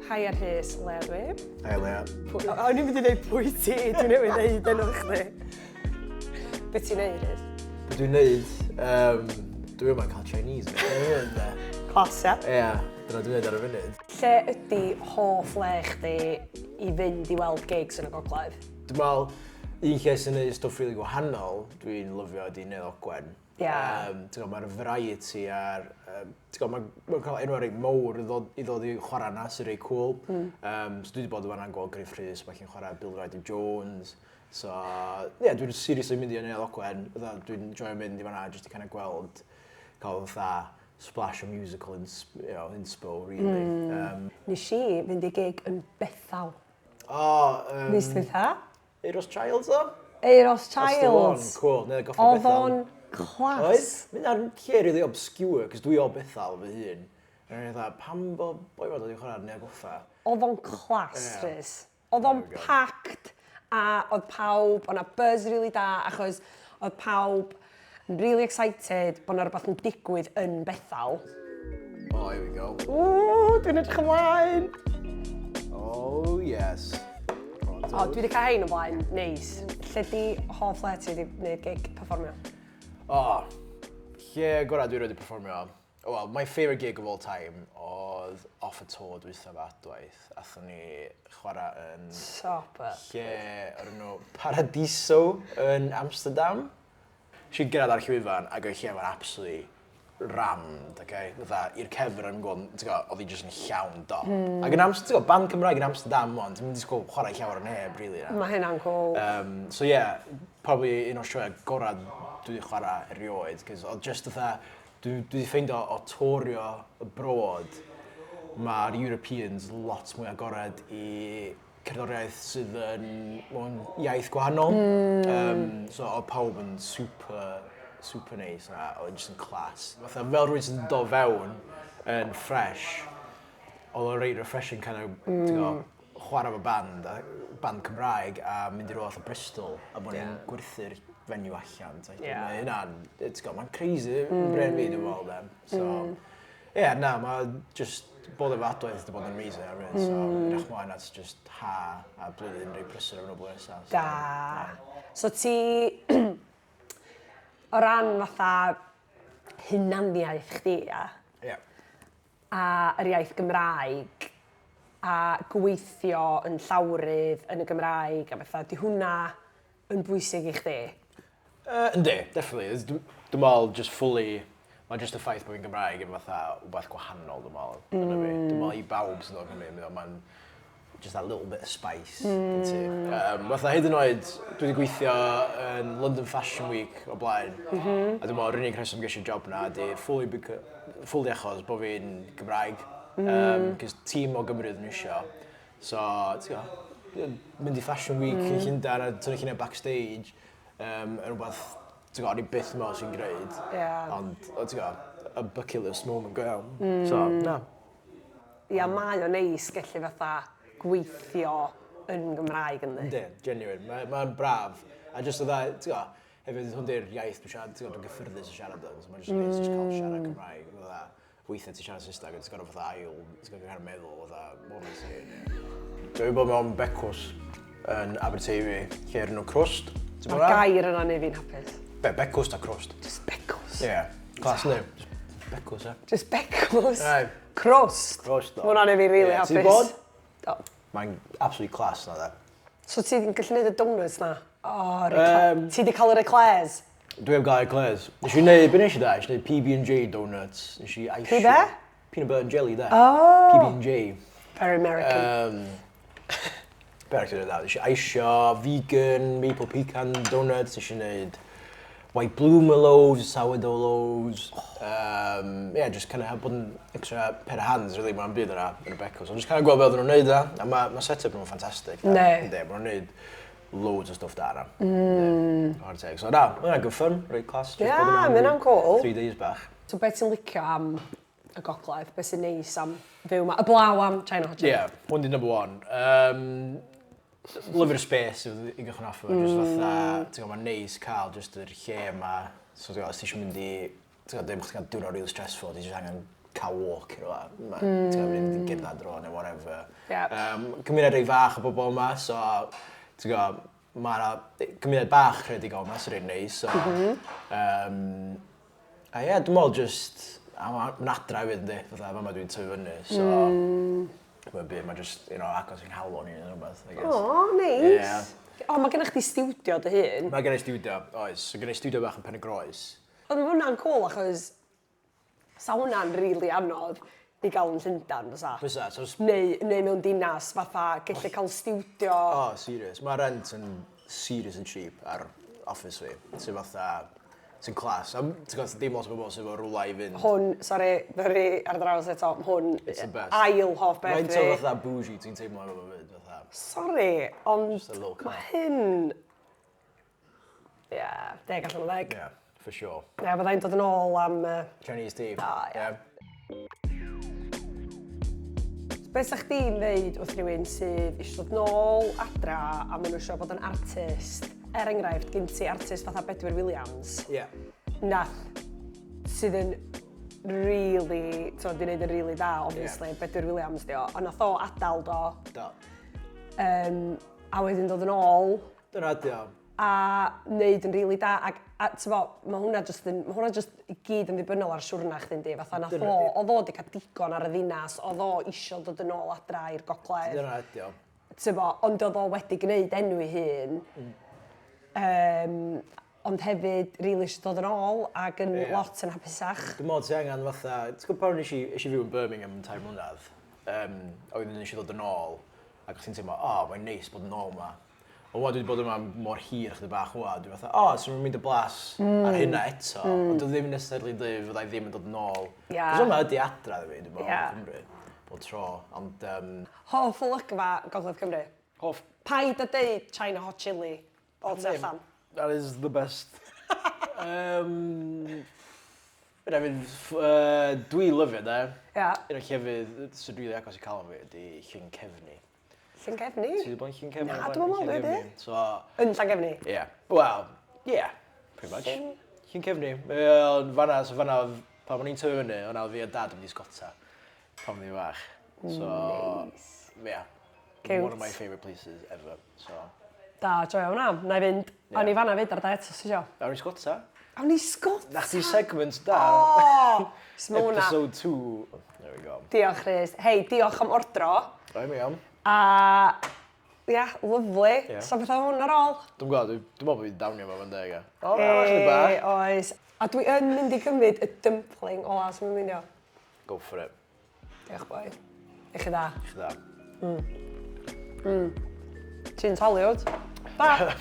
Hi ar Rhys, Leah dwi. Hi Leah. O'n i'n mynd i ddeud pwy ti, dwi'n newid ddeud enw chdi. Be ti'n neud, Rhys? Be dwi'n neud? Dwi'n mynd cael Chinese. Clas, ia? Ie, dyna dwi'n neud ar y funud. Lle ydy hoff le chdi i fynd i weld gigs yn y gogledd? Dwi'n meddwl, un lle sy'n neud stwff rili gwahanol, dwi'n lyfio ydi Neil Ogwen. Mae'r variety ar... Mae'n cael enw rhaid mawr i ddod i chwarae na sy'n rhaid cool. So dwi wedi bod yma'n gweld Griff Rhys, mae chi'n chwarae Bill Ryder Jones. So, dwi'n seriously mynd i Neil Ogwen. Dwi'n joio mynd i fan'na jyst i kind of gweld, cael fatha splash o musical inspo, really. Nes i fynd i gig yn Bethal. Mis dwytha? Eiros Childs o? Eiros Childs. Cool, neu goffa Bethal. Oedd o'n clas. Mynd ar lle really obscure, cos dwi o Bethal fy hun. Rwy'n dweud, pam bod boi fod wedi chwarae neu goffa? Oedd o'n clas, Rhys. Oedd o'n packed a oedd pawb, o'na buzz really da, achos oedd pawb yn really excited bod yna rhywbeth yn digwydd yn Bethal. Oh, here we go. Dwi'n edrych ymlaen. Oh, yes. Dwi wedi cael hein o blaen, neis. Lle di hoff le ti wedi gwneud gig perfformio? Lle gorau dwi wedi perfformio? Well, my favourite gig of all time oedd off y to dwytha fa adwaith. Athon ni chwarae yn... Stop it. Lle o'r enw Paradiso yn Amsterdam. Si'n gyrraedd ar llwyfan ac oedd lle fan absolutely rammed, fatha i'r cefr yn gweld, oedd hi jyst yn llawn dop. Ac yn Amsterdam, band Cymraeg yn Amsterdam ond, ti'n mynd i sgol chwarae llawer o neb, really. Mae hynna'n cool. So yeah, probably un o'r sioe gorau dwi wedi chwarae erioed, cos oedd just fatha, dwi wedi ffeindio o torio y brod, mae'r Europeans lot mwy agored i cerddoriaeth sydd yn mewn iaith gwahanol. So oedd pawb yn super nice a oedd jyst yn clas. Fatha fel rhywun sy'n dod fewn yn fresh, oedd o'n reit refreshing kind of chwarae efo band Cymraeg a mynd i roedd o Bristol a bod ni'n gwerthu'r fenyw allan. Mae hynna'n crazy yn bren fi dwi'n meddwl dem. So, mae just bod efo adwaith wedi bod yn amazing ar hyn. So, edrych mlaen at just a blwyddyn rhaid prysur ar hyn o blwyddyn nesaf. Da. So ti... O ran fatha hunaniaeth chdi, a yr iaith Gymraeg, a gweithio yn llawrydd yn y Gymraeg, a fatha, di hwnna yn bwysig i chdi? Yndi, definitely. Dwi'n meddwl just fully, mae just y ffaith bod fi'n Gymraeg yn fatha wbeth gwahanol, dwi'n meddwl. Dwi'n meddwl i bawb sy'n dod Gymru, mae'n just that little bit of spice. Fatha hyd yn oed, dwi wedi gweithio yn London Fashion Week o blaen. A dwi'n meddwl, yr unig rheswm ges i'r job yna ydi fully achos bod fi'n Gymraeg. Cos tîm o Gymru ydyn nhw isio. So, mynd i Fashion Week yn Llundain a tynnu chi'n backstage. Yn rhywbeth, o'n i byth mewn sy'n gwneud. Ond, a bucket list moment go iawn. So, na. Ia, mae o neis gallu fatha gweithio yn Gymraeg yn ddi. Ynddi, genuine. Mae'n braf. A just o dda, hefyd hwn di'r iaith dwi'n siarad, dwi'n gyffyrddus o siarad yn, so mae'n just neis just cael siarad Cymraeg. Weithiau ti'n siarad Saesneg, ti'n gorfod fatha ail, ti'n gorfod cael meddwl, fatha, moment sy'n. Dwi'n bod mewn becws yn Aberteifi, lle nhw Crwst. Mae'r gair yna neu fi'n hapus. Becws ta Crwst. Just becws? Ie, clas neu. Becws, Just becws? Crwst? Crwst, Mae hwnna'n ei fi really hapus. Ti'n bod? Mae'n absolutely class na, da. So ti wedi gallu gwneud y donuts na? Ti wedi cael yr eclairs? Dwi heb gael eclairs. Nes i wneud, be nes i da? Nes i wneud PB&J donuts. Nes i eisio... P be? Peanut butter and jelly, da. PB&J. Very American. Be arall dwi'n dweud? Nes i eisio vegan, maple pecan donuts. Nes i wneud white bloomer loaves, sourdough loaves. Just kind of bod yn extra pair of hands, really, mae'n byd yna yn y becws. So just kind of gweld beth nhw'n wneud da, a mae set-up nhw'n ffantastig. Ne. Mae nhw'n wneud loads o stwff da yna. So na, mae hwnna'n good fun, reit class. Ie, mae hwnna'n cool. 3 days bach. So beth ti'n licio am y gogledd? Beth sy'n neis am fyw yma? Y blaw am China Hotel? Ie, hwn di number one. Lyfr y space i gychwyn off efo, just fatha, mae'n neis cael just yr lle yma. So, os ti eisiau mynd i, ddim chdi gael diwrnod really stressful, ti eisiau angen cael walk i'r ola. Ti'n gael mynd i gyda dro neu whatever. Cymuned ei fach o bobl yma, so ti'n gael, mae'na cymuned bach creadigol yma sy'n rhaid neis. A ie, dwi'n meddwl just, mae'n adra hefyd yndi, fatha fama dwi'n tyfu fyny, so mae'n byd, mae'n just, agos i'n halon i neu rhywbeth, I guess. O, neis. O, mae gennych chdi stiwdio dy hun. Mae gen i stiwdio, oes. So gen i stiwdio bach yn Pennod. Ond mae hwnna'n cool achos sa hwnna'n rili anodd i gael yn Llundain, fysa? Fysa, so... Neu mewn dinas, fatha, gallu cael stiwdio... O, serious. Mae rent yn serious and cheap ar office fi. Sy'n fatha, sy'n clas. Ti'n gwybod, dim lot o bobl sy'n fawr rwla i fynd. Hwn, sori, ddori ar draws eto, hwn, ail hoff beth fi. Mae'n to fatha bougie, ti'n teimlo efo fyd, fatha. Sori, ond mae hyn... Ie, 10 allan o 10. Ie, for sure. Ie, byddai'n dod yn ôl am... Chinese tea. Ie. Be sa chdi'n dweud wrth rhywun sydd eisiau dod nôl adra a maen nhw eisiau bod yn artist? Enghraifft, gen ti artist fatha Bedwyr Williams. Ie. Nath, sydd yn really, di wneud yn really da, obviously, Bedwyr Williams di o. Ond nath o adal do. Do. A wedyn dod yn ôl. Dyna di o. A wneud yn really da. A tyfo, mae hwnna just i gyd yn ddibynnol ar siwrna chdi'n di. Fatha nath o, oedd o di cael digon ar y ddinas, oedd o isio dod yn ôl adra i'r gogledd. Dyna di o. Tyfo, ond oedd o wedi gwneud enw i hun. Ond hefyd, rili eisiau dod yn ôl ac yn lot yn hapusach. Dwi'n meddwl ti angen fatha... Ti'n gwybod pan nes i fyw yn Birmingham yn 3 mlynedd, a wedyn nes i ddod yn ôl, ac o'ch ti'n teimlo, mae'n neis bod yn ôl yma. Ond wad dwi wedi bod yma mor hir chdi bach wad, dwi'n fatha, sy'n mynd y blas ar hynna eto, ond dwi ddim necessarily dweud fyddai ddim yn dod yn ôl. Cos yma ydi adra fi, dwi'n meddwl, yn Cymru, bod tro, ond... Hoff olygfa Gogledd Cymru? Hoff... Paid a deud China Hotel Chilli, o tu allan. That is the best. Dwi lyfio, da. Un o'r llefydd sy'n rili agos i cael fi ydi Llyn Cefni. Llyn Cefni? Ti wedi bod yn Llyn Cefni? Na, dwi'n meddwl dwi wedi. Yn Llyn Cefni? Ie. Wel, ie. Pretty much. Llyn Cefni. Fanna, pan o'n i'n tyfu fyny, o'na fi a dad yn mynd i Sgota. Pan o'n i'n fach. So, yeah. One of my favourite places ever. So. Da, joio hwnna. Na i fynd. Awn i fanna fyd ar da eto, sy'n sio. Awn i Sgota. Awn i Sgota? Na chdi segment da. Episode 2. There we go. Diolch, Rhys. Hei, diolch am ordro. Rai mi am. A, lyflu. So beth o hwn ar ôl? Dwi'n gwybod, dwi'n meddwl bod fi'n dawnio fo fan deg. O, actually bach. Oes. A dwi yn mynd i gymryd y dumpling ola sy'n mynd i. Go for it. Diolch boi. I chi da. I chi da. Ti'n Hollywood. Da.